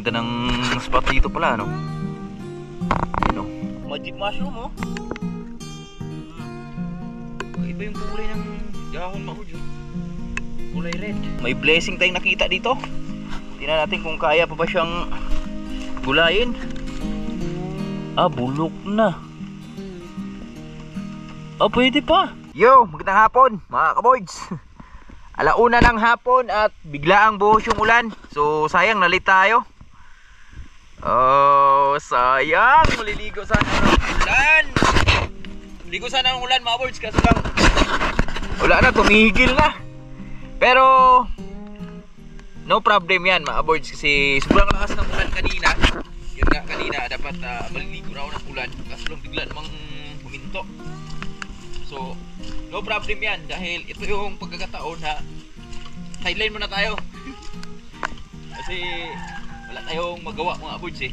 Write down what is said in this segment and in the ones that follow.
Ganda ng spot dito pala, no? Ano? Magic mushroom, oh. Iba yung kulay ng dahon, mahod yun. Kulay red. May blessing tayong nakita dito. Tingnan natin kung kaya pa ba siyang gulayin. Ah, bulok na. Ah, pwede pa. Yo, magandang hapon mga kaboys. Alauna ng hapon at biglaang buhos yung ulan. So sayang, nalit tayo. Oh, sayang. Maliligo sana ng ulan. Ligo sana ng ulan mga boys. Kasi lang wala na, tumigil na. Pero no problem yan mga boys. Kasi sobrang lakas ng ulan kanina. Yun nga, kanina dapat maliligo na ako ng ulan. Kaso lang bigla namang huminto. So no problem yan. Dahil ito yung pagkakataon na sideline muna tayo. Kasi wala tayong magawa mga boys eh.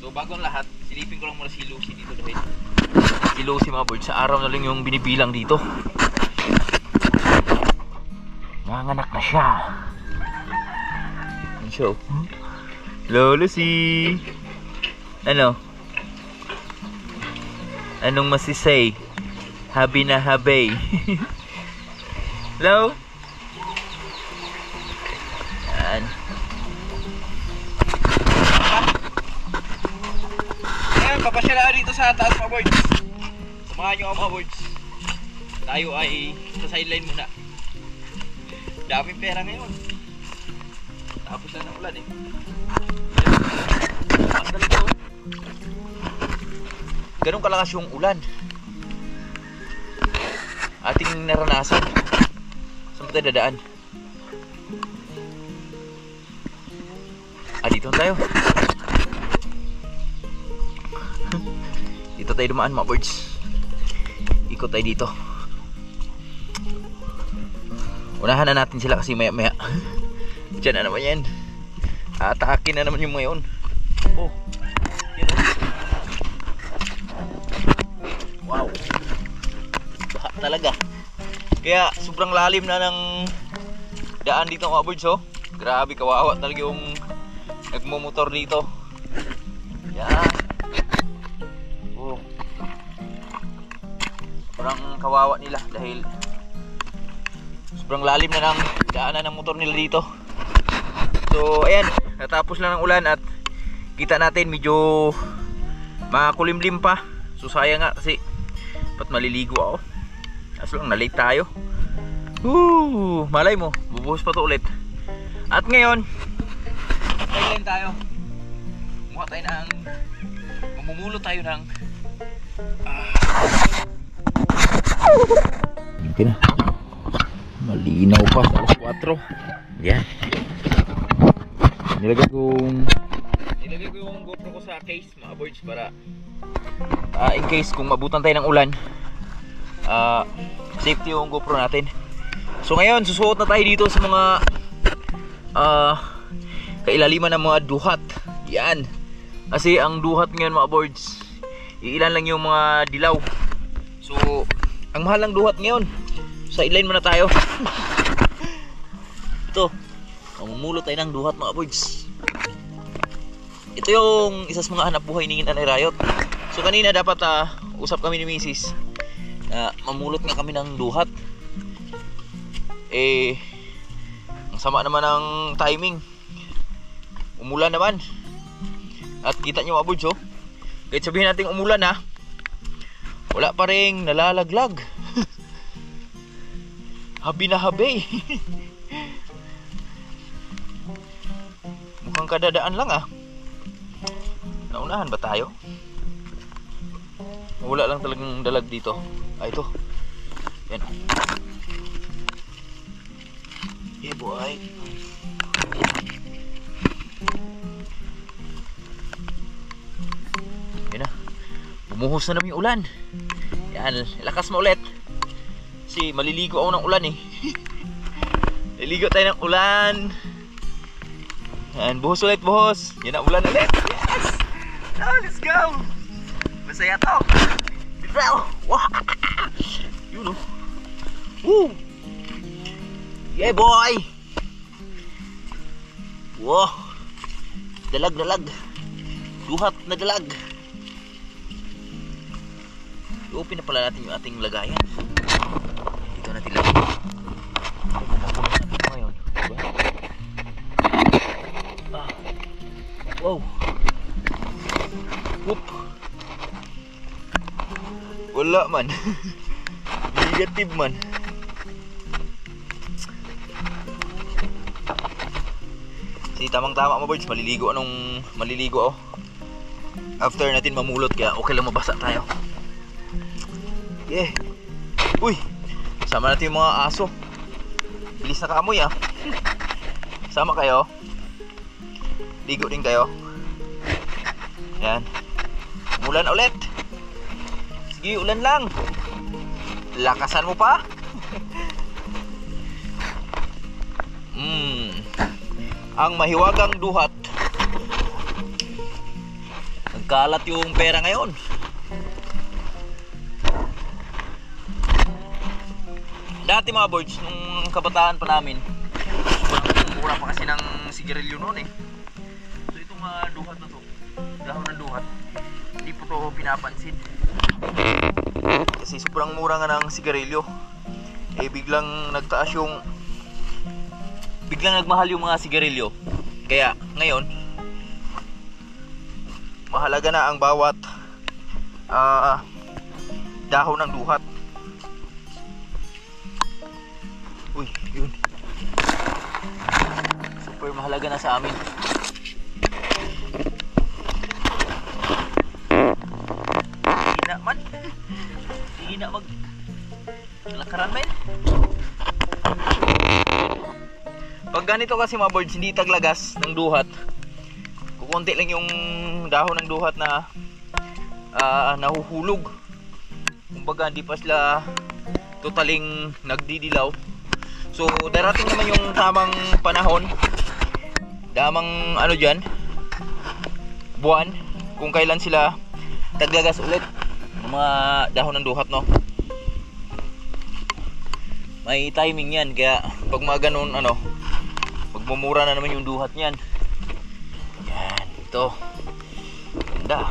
So bago ang lahat, silipin ko lang muna si Lucy dito. Dahil si Lucy mga boys, sa araw na lang yung binibilang dito. Nanganak na siya. Ano siya? Hello Lucy. Ano? Anong masisay? Habi na habay. Hello? Yan. Ayan, papasyala dito sa taas mga boys. Samahan nyo ako mga boys. Tayo ay sa sideline muna. Daming pera ngayon. Tapos na ng ulan eh. Ganun kalakas yung ulan. Ating naranasan. Saan ba tayo dadaan? Ah, dito tayo. Dito tayo dumaan mga birds. Ikot tayo dito. Unahan na natin sila kasi maya maya diyan na naman yan. Atakin na naman yung mga yun. Oh, yan o. Wow, baha talaga. Kaya sobrang lalim na ng daan dito mga birds, oh. Grabe, kawawa talaga yung nagmumotor dito. Yan. Oh, sobrang kawawa nila dahil sobrang lalim na ng daanan ng motor nila dito. So ayan, natapos lang ng ulan at kita natin medyo makulimlim pa. So sayang nga kasi ba't maliligo ako. Kaso lang na-late tayo. Malay mo, bubuhos pa to ulit. At ngayon sideline tayo. Mukha tayo ng mamumulo tayo ng okay na. Malinaw pa sa alas 4. Yan. Nilagay ko yung GoPro ko sa case mga boys para in case kung mabutan tayo ng ulan, safety yung GoPro natin. So ngayon susuot na tayo dito sa mga kailaliman ng mga duhat. Yan. Kasi ang duhat ngayon mga boys, iilan lang yung mga dilaw. So ang mahal ng duhat ngayon. Sa inline muna tayo. Ito, mamumulot tayo ng duhat mga boys. Ito yung isa sa mga hanap buhay ni Nanay Rayot. So kanina dapat usap kami ni Mrs. Mamulot nga kami ng duhat. Ang sama naman ng timing. Umulan naman. At kita nyo mga boys, oh. Kahit sabihin natin umulan wala pa rin nalalaglag. Habi na habi. Mukhang kadadaan lang Naunahan ba tayo? Wala lang talagang dalag dito. Ito. Yan. Hey boy. Yan na. Bumuhos na naman yung ulan. Yan. Lakas mo ulit. Kasi maliligo ako ng ulan eh. Liligo tayo ng ulan. Yan, buhos ulit, buhos. Yan ang ulan ulit. Yes! Oh, let's go! Masaya to. Wow! Yun oh. Woo! Yeah boy! Wow! Dalag. Duhat na dalag. I-open na pala natin yung ating lagayan. Dito natin lagay. Mapuno na ito ngayon. Diba? Wow. Whoop. Wala man. Negative man. Si tamang-tama mga birds, maliligo oh. After natin mamulot, kaya okay lang mabasa tayo. Yeah. Uy, sama natin yung mga aso. Bilis na kaamoy ah. Sama kayo. Ligo din kayo. Yan. Umulan ulit. Sige, ulan lang. Lakasan mo pa. Ang mahiwagang duhat. Nagkalat yung pera ngayon. Dati mga birds, nung kabataan pa namin, mura pa kasi ng sigarilyo noon eh. So itong duhat na to, dahon ng duhat, hindi po to pinapansin. Kasi sobrang mura nga ng sigarilyo. Eh biglang nagtaas yung, biglang nagmahal yung mga sigarilyo. Kaya ngayon, mahalaga na ang bawat dahon ng duhat. Uy, yun. Super mahalaga na sa amin. Hina man. Hina mag lakaran man. Pag ganito kasi mga birds, hindi taglagas ng duhat. Kukunti lang yung dahon ng duhat na nahuhulog. Kumbaga hindi pa sila totaling nagdidilaw. So darating naman yung tamang panahon, tamang dyan, buwan, kung kailan sila taglagas ulit ng mga dahon ng duhat, no? May timing yan, kaya pag mga ganun pagmumura na naman yung duhat niyan. Yan, ito. Ganda.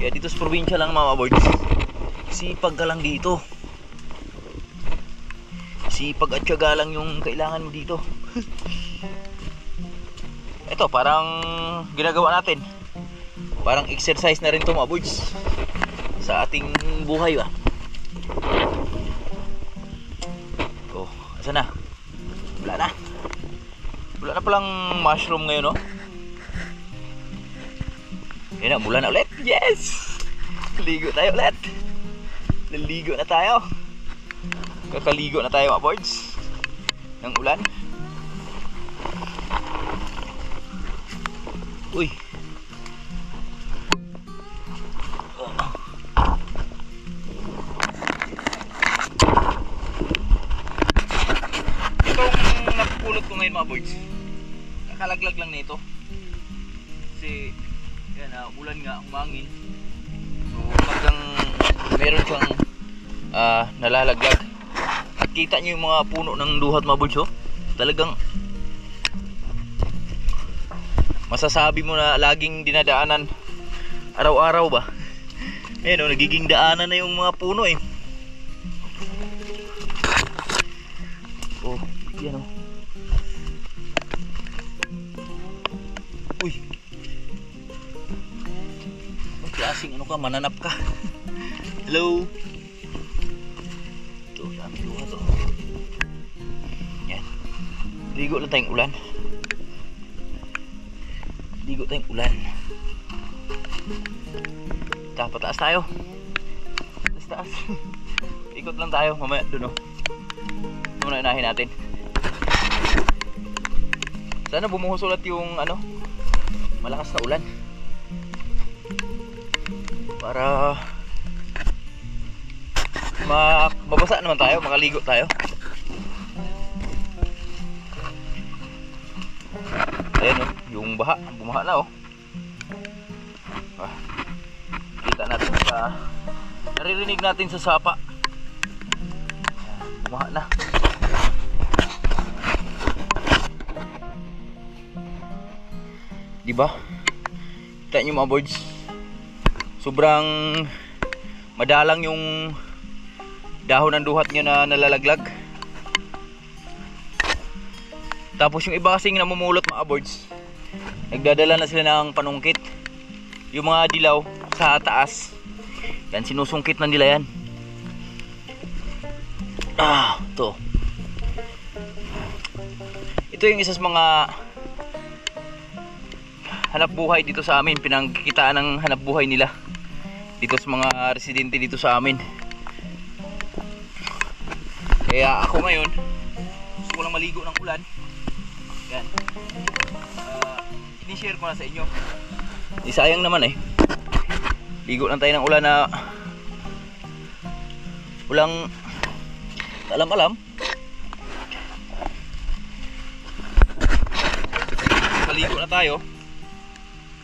Kaya dito sa probinsya lang mga birds, sipag ka lang dito. Sipag at tiyaga lang yung kailangan mo dito. Ito parang ginagawa natin, parang exercise na rin to mga birds sa ating buhay ba. Oh, asan na? Wala na palang mushroom ngayon, no? Yan na, bulan na ulit. Yes! Ligo tayo ulit. Naligo na tayo. Kakaligo na tayo mga birds ng ulan. Uy. Itong napupulot ko ngayon mga birds, kakalaglag lang nito. Kasi yan, ulan nga, umangin. So pagkang meron siyang nalalaglag. At kita nyo yung mga puno ng duhat mga birds, oh. Talagang masasabi mo na laging dinadaanan araw-araw ba. Ayan, nagiging daanan na yung mga puno eh. Oh, yan oh. Uy, ang klaseng ka, mananap ka. Hello. Ito, dami luha to. Yan, ligo lang tayong ulan. Ligo tayong ulan. Pataas tayo. Taas. Ikot lang tayo mamaya doon, oh. Ito muna unahin natin. Sana bumuhos ulit yung malakas na ulan. Para mabasa naman tayo, makaligo tayo. Ayan, oh. yung baha, bumaha na oh. Kita natin sa naririnig natin sa sapa. Bumaha na. Diba? Kita nyo mga boards, sobrang madalang yung dahon ng duhat nyo na nalalaglag. Tapos yung iba kasing namumulot mga boards, nagdadala na sila ng panungkit. Yung mga dilaw sa taas, yan, sinusungkit na nila yan. Ito. Ito yung isa sa mga hanap buhay dito sa amin, pinangkikitaan ng hanap buhay nila dito sa mga residente dito sa amin. Kaya ako ngayon gusto ko lang maligo ng ulan. Yan, ini-share ko na sa inyo. Di sayang naman eh, ligo lang tayo ng ulan na walang alam-alam. Maligo na tayo,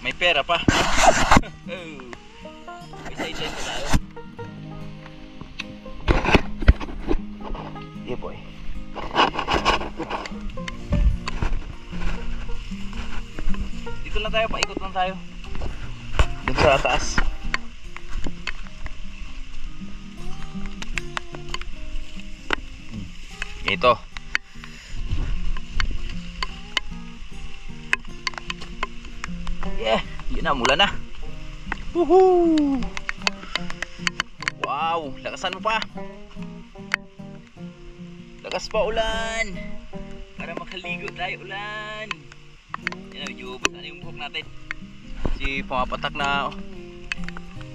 may pera pa. May sideline pa tayo. Yeah boy. Dito lang tayo, paikot lang tayo dito sa taas. Ito. Yeah, yun na, mula na. Woohoo! Wow, lakasan mo pa. Lakas pa ulan. Para makaligo tayo ulan. Yan, medyo basa na yung buhok natin. Kasi pumapatak na,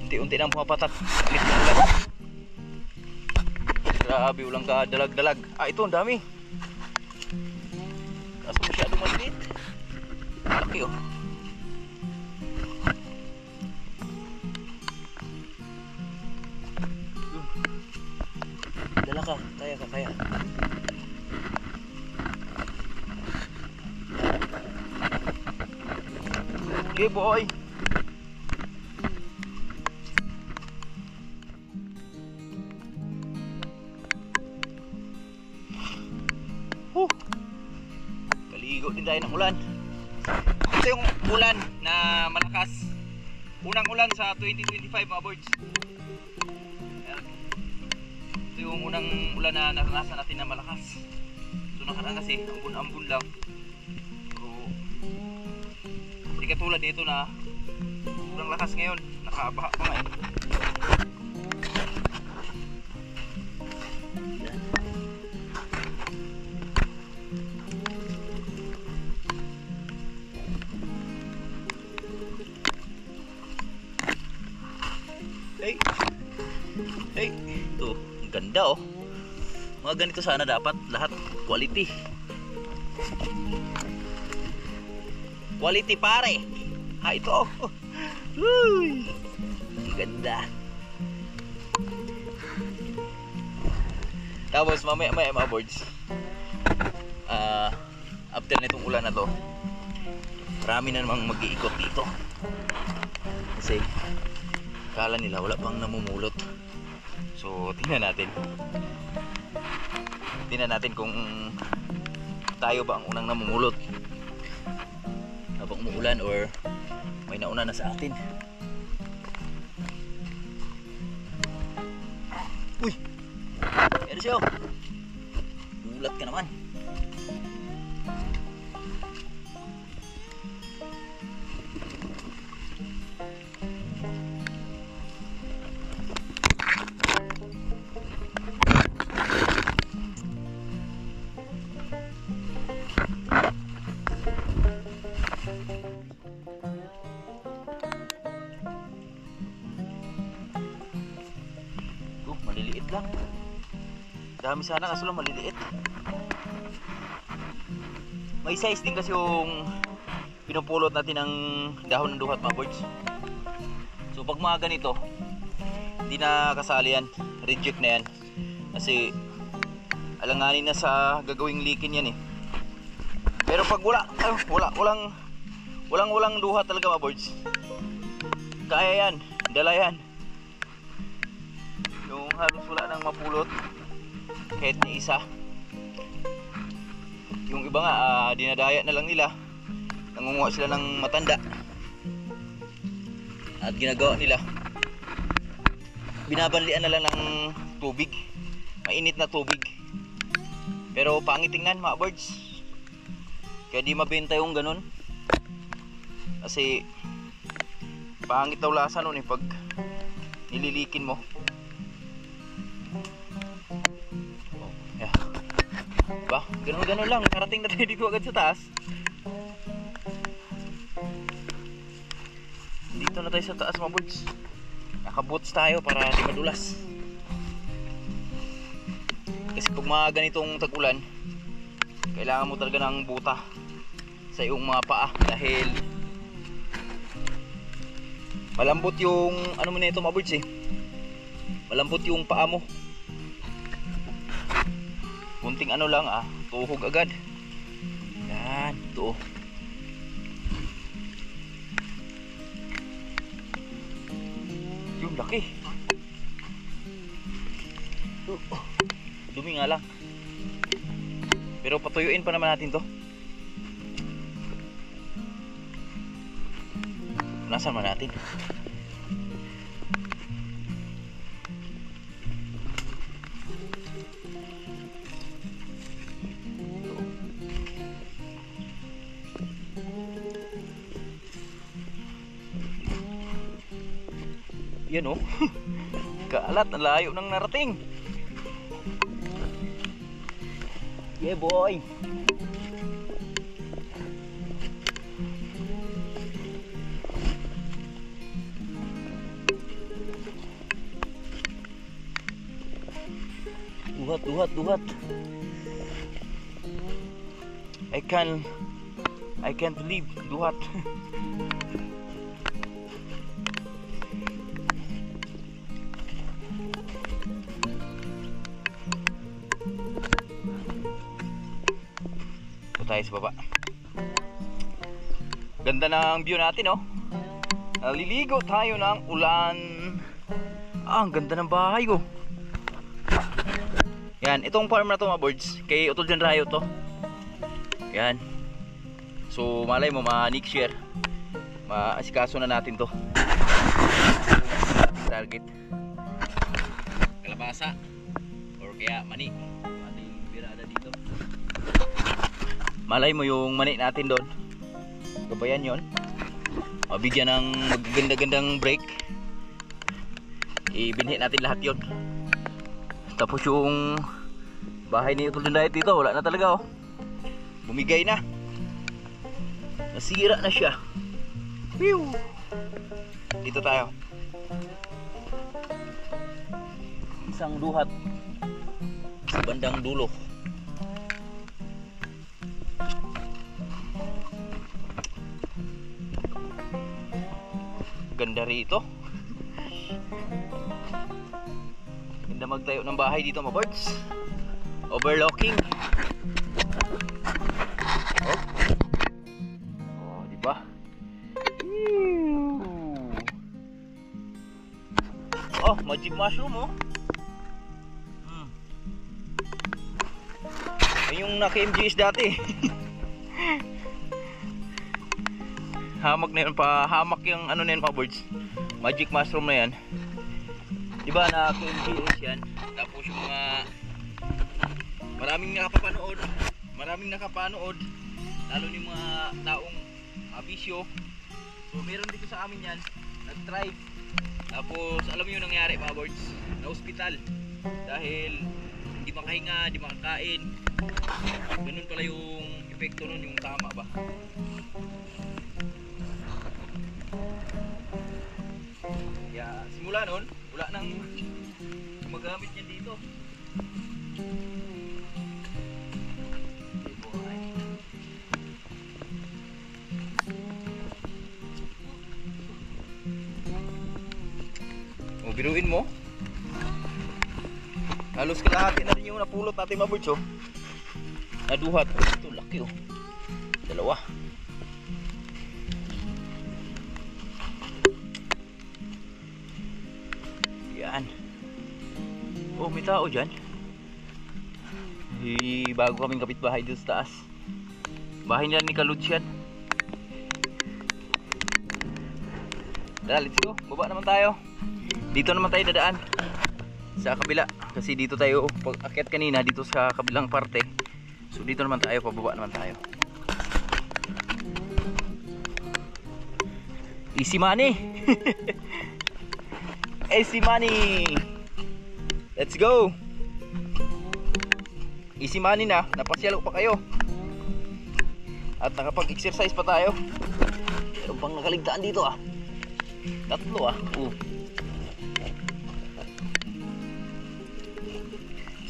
unti-unti nang pumapatak. Grabe, ulang ka dalag-dalag. Ito, ang dami. Kaso masyado maliit. Laki oh. Dala ka, kaya. Okay boy. Kaligo din tayo ng ulan. Ito yung ulan na malakas. Unang ulan sa 2025 mga boards. Ito yung unang ulan na naranasan natin na malakas. So nakaraan kasi ambun-ambun lang. So hindi katulad nito na sobrang lakas ngayon. Nakabaha pa nga eh. Hey, ito, ang ganda oh. Mga ganito sana dapat lahat, quality. Quality pare. Ito. Uy, ang ganda. Tapos mamaya mga boards, after nitong ulan na to, marami na namang mag-iikot dito. Kasi kala nila wala pang namumulot. So tingnan natin kung tayo ba ang unang namumulot habang umuulan or may nauna na sa atin. Uy, meron siya. Ulat ka naman. Maliliit lang. Dami sana kaso lang maliliit. May size din kasi yung pinupulot natin ng dahon ng duhat mga boards. So pag mga ganito, hindi na kasali yan. Reject na yan. Kasi alanganin na sa gagawing likin yan eh. Pero pag walang Walang duha talaga mga boards. Kaya yan, dala yan. Yung halos wala nang mapulot kahit ni isa. Yung iba nga dinadaya na lang nila, nangunguha sila ng matanda at ginagawa nila, binabanlian na lang ng tubig, mainit na tubig. Pero pangit tingnan mga birds, kaya di mabenta yung ganun kasi pangit daw lasa nun pag nililikin mo. Ba, ganun lang, karating na tayo dito agad sa taas. Dito na tayo sa taas mga birds. Naka-boots tayo para di madulas. Kasi pag mga ganitong tag-ulan, kailangan mo talaga ng buta sa iyong mga paa dahil malambot yung ano mo na ito mga birds malambot yung paa mo. Kunting ano lang tuhog agad. Yan, ito. Yung laki. Dumi nga lang. Pero patuyuin pa naman natin to. Punasan man natin. Yan oh. Kaalat, ang layo nang narating. Yeah boy. Duhat. I can't believe duhat. Tayo sa baba. Ganda ng view natin oh. Naliligo tayo ng ulan. Ang ganda ng bahay oh. Yan, itong farm na to mga birds, kay Utol John Rayo to. Yan. So malay mo next year maasikaso na natin to. Target kalabasa or kaya mani. Ating birada dito. Malay mo yung mani natin doon, gabayan yon, mabigyan ng magaganda-gandang break, ibinhi natin lahat yon. Tapos yung bahay ni Utol John Rayo dito, wala na talaga oh, bumigay na, nasira na siya. Whew! Dito tayo, isang duhat sa bandang dulo. Ganda rito. Ganda magtayo ng bahay dito mga birds. Overlooking. Oh, di ba? Oh, magic mushroom oh. Yung naka-MGS dati. Hamak na yun, hamak yung ano na yun mga birds, magic mushroom na yan, diba, na MGS yan. Tapos yung mga maraming nakapanood, lalo yung mga taong bisyo. So meron dito sa amin yan, nag-try. Tapos alam mo yung nangyari mga birds, na hospital dahil hindi makahinga, hindi makakain. Ganun pala yung epekto nun, yung tama ba. Kaya simula nun, wala nang magamit niyan dito. O biruin mo, halos kalahati na rin yung napulot natin mga birds oh. Naduhat. Ito laki oh, dalawa. Oh, may tao dyan. Bago kaming kapitbahay doon sa taas. Bahay nila ni Kaluts yan. Tara, let's go. Baba naman tayo. Dito naman tayo dadaan. Sa kabila. Kasi dito tayo, pag akyat kanina, dito sa kabilang parte. So dito naman tayo, pababa naman tayo. Easy money. Easy money. Let's go. Easy money na. Napasyalo pa kayo. At nakapag-exercise pa tayo. Meron pang nakaligtaan dito ah. Tatlo ah.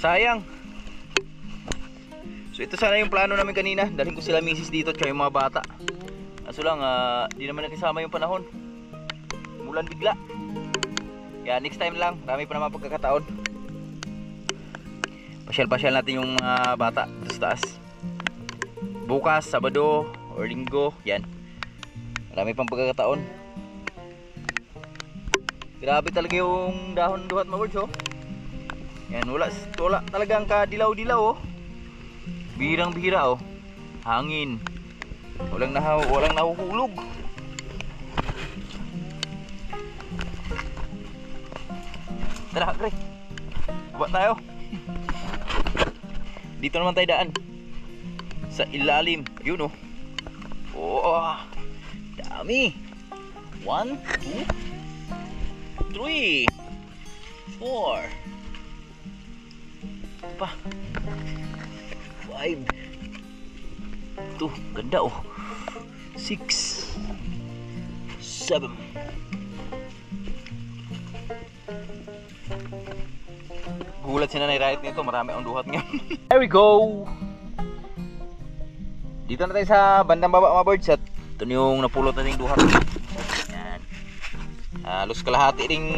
Sayang. So ito sana yung plano namin kanina. Dalhin ko sila misis dito tsaka yung mga bata. Kaso lang, di naman nakisama yung panahon. Mulan bigla. Kaya next time lang. Marami pa naman pagkakataon. Pasyal-pasyal natin yung mga bata sa taas. Bukas, Sabado or Linggo. Yan. Marami pang pagkakataon. Grabe talaga yung dahon duhat mga birds, oh. Yan, wala talagang kadilaw-dilaw, oh. Bihirang-bihira, oh. Hangin. Walang nahuhulog. Tara, Gray. Baba tayo. Dito naman tayo daan. Sa ilalim. Yun, oh. Oh, dami. 1, 2, 3, 4. Pa. 5. Ito, ganda oh. 6, 7. Gulat si Nanay Riot nito, marami ang duhat ngayon. There we go. Dito na tayo sa bandang baba mga birds. At ito yung napulot nating duhat. Yan. Halos kalahati ring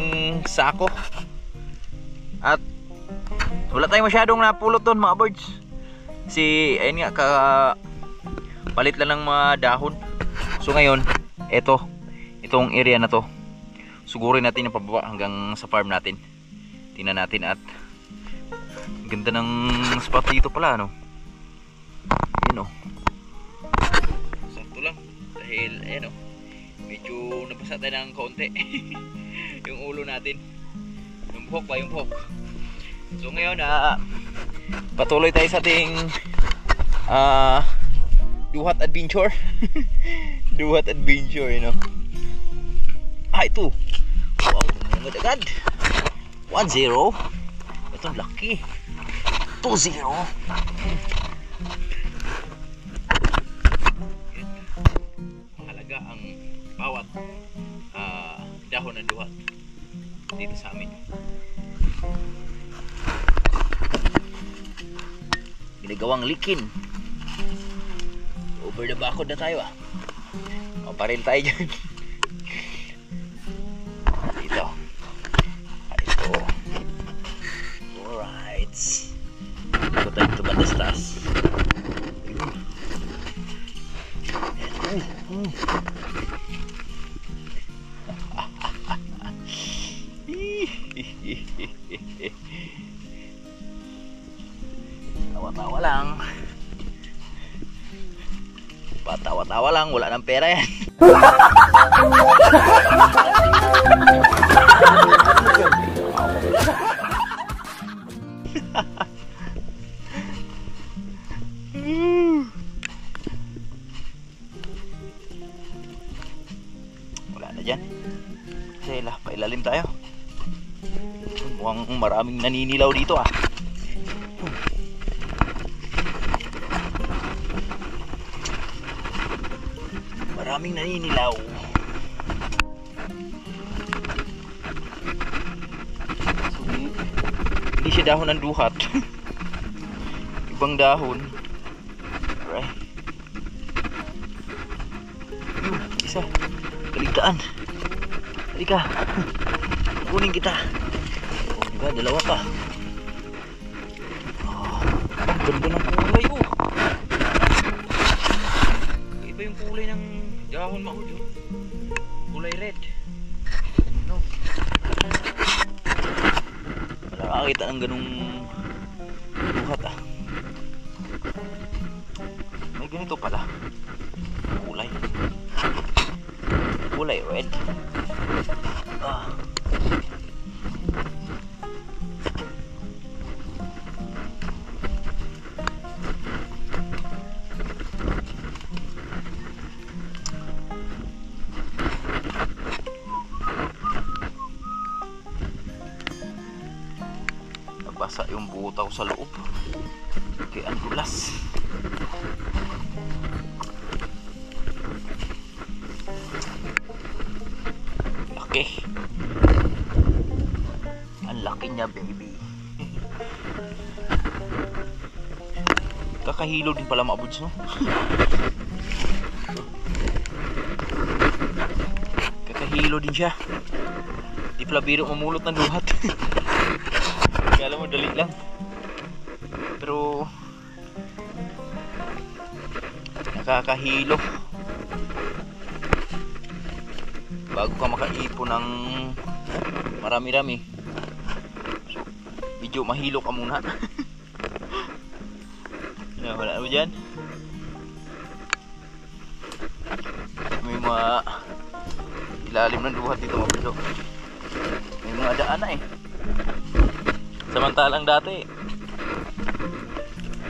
sako. At wala tayong masyadong napulot doon mga birds. Kasi ayun nga, palit lang ng mga dahon. So ngayon, itong area na to, sugurin natin yung pababa hanggang sa farm natin. Tingnan natin at ganda ng spot dito pala, no? Ayun, oh. Sakto lang dahil ayun, oh, medyo nabasa tayo ng kaunti. Yung ulo natin, yung buhok ba, yung buhok. So ngayon, patuloy tayo sa ating duhat adventure. Duhat adventure, you know. Ito. Wow, agad. 1-0. Ito lucky. 2-0. Mahalaga ang bawat dahon ng duhat dito sa amin. Ginagawang likin. Over the bakod na tayo ah. Maparil tayo dyan. Dito. Ito. Alright. Ito tayo ito banda sa taas. Tawa-tawa lang. Patawa-tawa lang, wala nang pera yan. Wala na dyan. Kasi pailalim tayo. Mukhang maraming naninilaw dito ah. Maraming naninilaw. So, hindi siya dahon ng duhat. Ibang dahon. Alright. Isa. Kaligtaan. Halika. Kunin kita. Oh, diba? Dalawa pa. Oh, ang ganda ng kulay oh. Iba yung kulay ng dahon maulo. Kulay red. No. makakita ng ganung duhat ah. May ganito pala. Kulay. Kulay red. Ah. Basa yung butaw sa loob kaya ang dulas. Laki, ang laki niya baby. Kakahilo din pala mga buds, no? Kakahilo din siya, di pala biro mamulot ng duhat. Alam mo, dali lang. Pero nakakahilo. Bago ka makaipon ng marami-rami, so medyo mahilo ka muna. Wala mo dyan. May mga ilalim ng duhat dito mga bro. May mga daan na eh. Samantalang dati,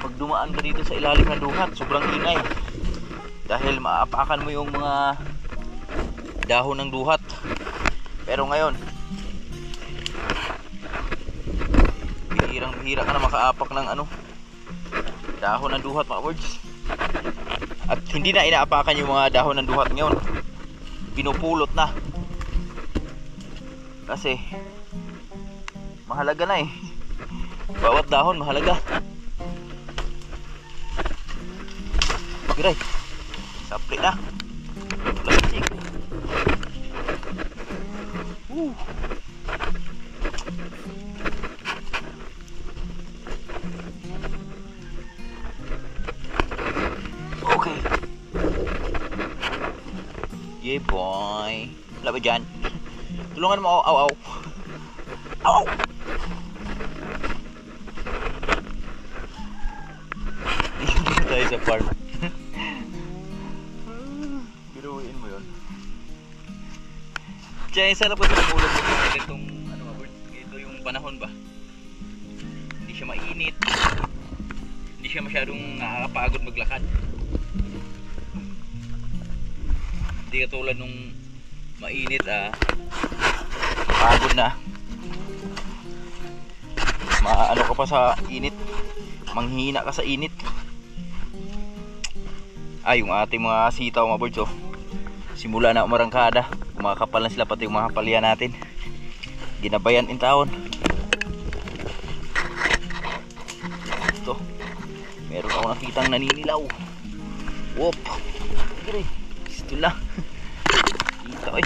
pag dumaan ka dito sa ilalim ng duhat, sobrang ingay. Dahil maapakan mo yung mga dahon ng duhat. Pero ngayon, bihirang-bihira ka na makaapak ng dahon ng duhat mga words. At hindi na inaapakan yung mga dahon ng duhat ngayon. Pinupulot na. Kasi mahalaga na eh. Bawat dahon mahalaga. Giray, sapli na. Plastic. Okay. Yeah boy. Wala ba dyan? Tulungan mo ako. Aw. Aw. Tayo sa farm. Biruin mo yun. Kaya isa na po sa ulo ko itong ito yung panahon ba. Hindi siya mainit. Hindi siya masyadong nakakapagod maglakad. Hindi katulad nung mainit pagod na. Maano ka pa sa init. Manghina ka sa init. Yung ating mga sitaw mga birds simula na umarangkada, kumakapal na sila, pati yung mga kapalya natin ginabayan in taon. Ito, meron ako nakitang naninilaw. Whoop, ito lang. Kita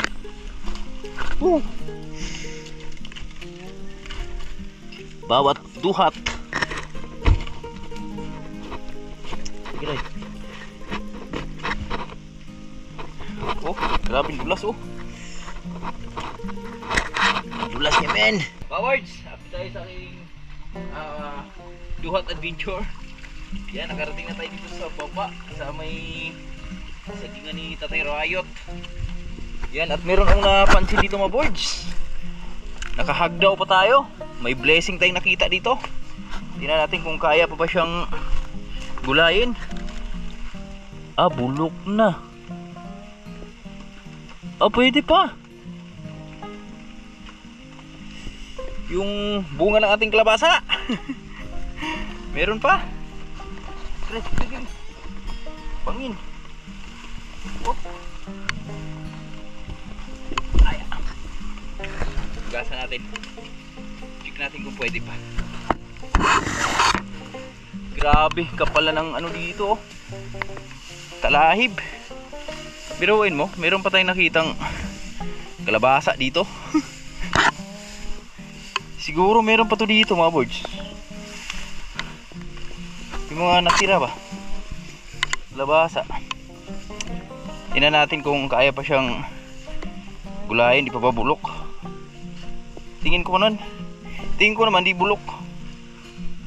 bawat duhat. Grabe dulas dulas niya men. Bawards, after tayo sa aking duhat adventure. Yan, nakarating na tayo dito sa baba sa may sagingan ni Tatay Rayot. Yan, at meron akong napansin dito mga boards. Nakahagdaw pa tayo. May blessing tayong nakita dito. Tingnan natin kung kaya pa ba siyang gulayin. Bulok na. Pwede pa. Yung bunga ng ating kalabasa. Meron pa. Pangin. Gasa natin. Check natin kung pwede pa. Grabe, kapala ng dito. Talahib. Biruin mo, meron pa tayong nakitang kalabasa dito. Siguro meron pa to dito mga boards. Yung mga natira ba? Kalabasa. Tingnan natin kung kaya pa siyang gulayin, di pa ba bulok. Tingin ko nun, Tingin ko naman di bulok.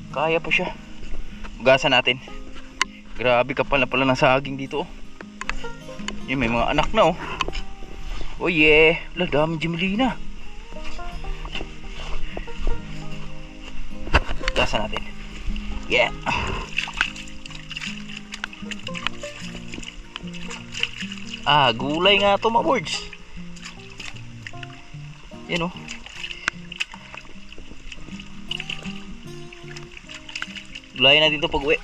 Kaya pa siya. Ugasan natin. Grabe kapal na pala ng saging dito. Yan, may mga anak na oh. Oh yeah. Wala, dami Jimelina. Ugasan natin. Yeah. Gulay nga to mga boards. Yan oh. Gulay natin to pag uwi.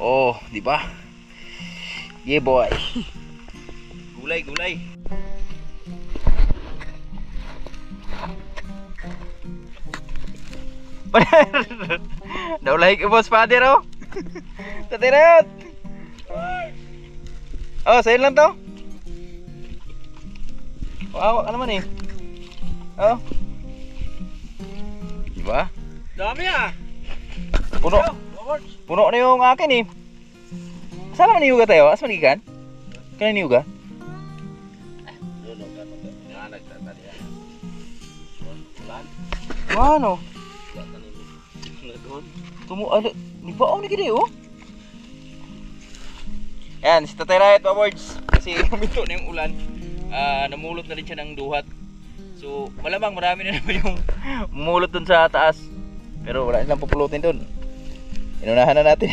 Oh, di ba? Yeah boy. Gulay, gulay. Naulay ka boss father oh. Tatirot. Oh, sa'yo lang to. Wow, ka naman eh. Oh. Diba? Dami ah. Puno. Puno na yung akin eh. Saan naman niyuga tayo? Asa manigan? Kaya niyuga? Ano? Ano? Nibaon na gini oh. Yan, si Tatay Riot pa boards. Kasi huminto na yung ulan. Namulot na rin siya ng duhat. So malamang marami na naman yung mumulot dun sa taas. Pero wala nilang pupulutin dun. Inunahan na natin.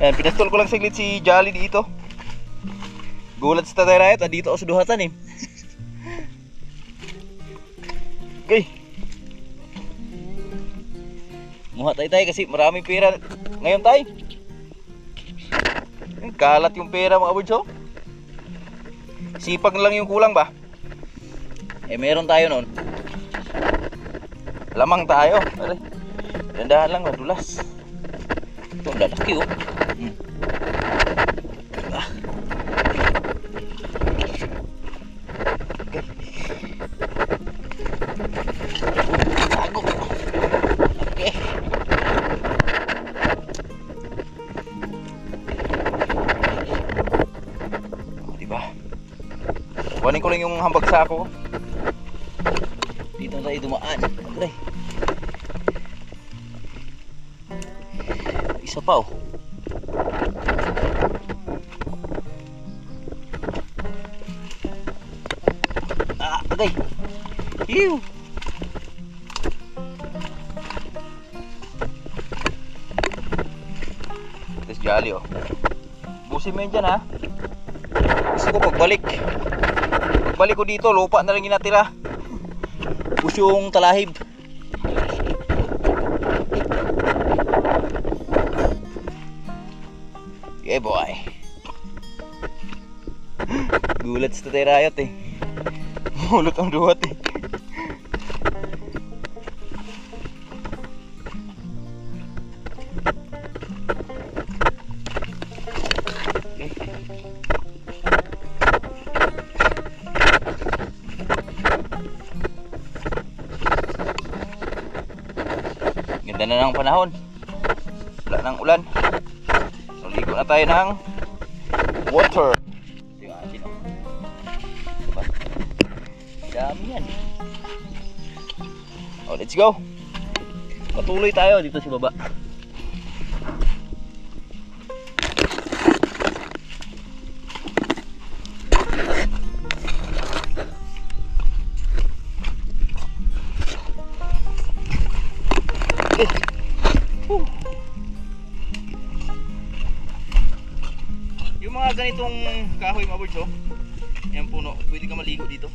Yan, pinastol ko lang saglit si Jolly dito. Gulat si Tatay Riot, dito ako sa duhatan eh. Okay. Muha tayo kasi maraming pera ngayon tayo. Kalat yung pera mga boards oh. Sipag lang yung kulang ba? Eh meron tayo nun. Lamang tayo. Aray. Dandahan lang, madulas. Ito ang lalaki oh. Okay. Tago. Okay. Kunin ko lang yung hambag sako. Dito tayo dumaan. Okay. Isa pa oh. Okay. Hiu. Tapos Jolly oh. Busin mo yun dyan ha. Gusto ko pagbalik. Balik ko dito, lupa na lang yung natira. Pusyong talahib. Yeah boy. Gulat sa Tatay Riot eh. Mulot ang duhat eh. Ganda na ng panahon. Wala nang ulan. So ligo na tayo ng water. Ito yung asin oh. Diba? Dami yan. Oh, let's go. Patuloy tayo dito sa baba. Yung mga ganitong kahoy mga boards oh. Yan puno, pwede ka maligo dito.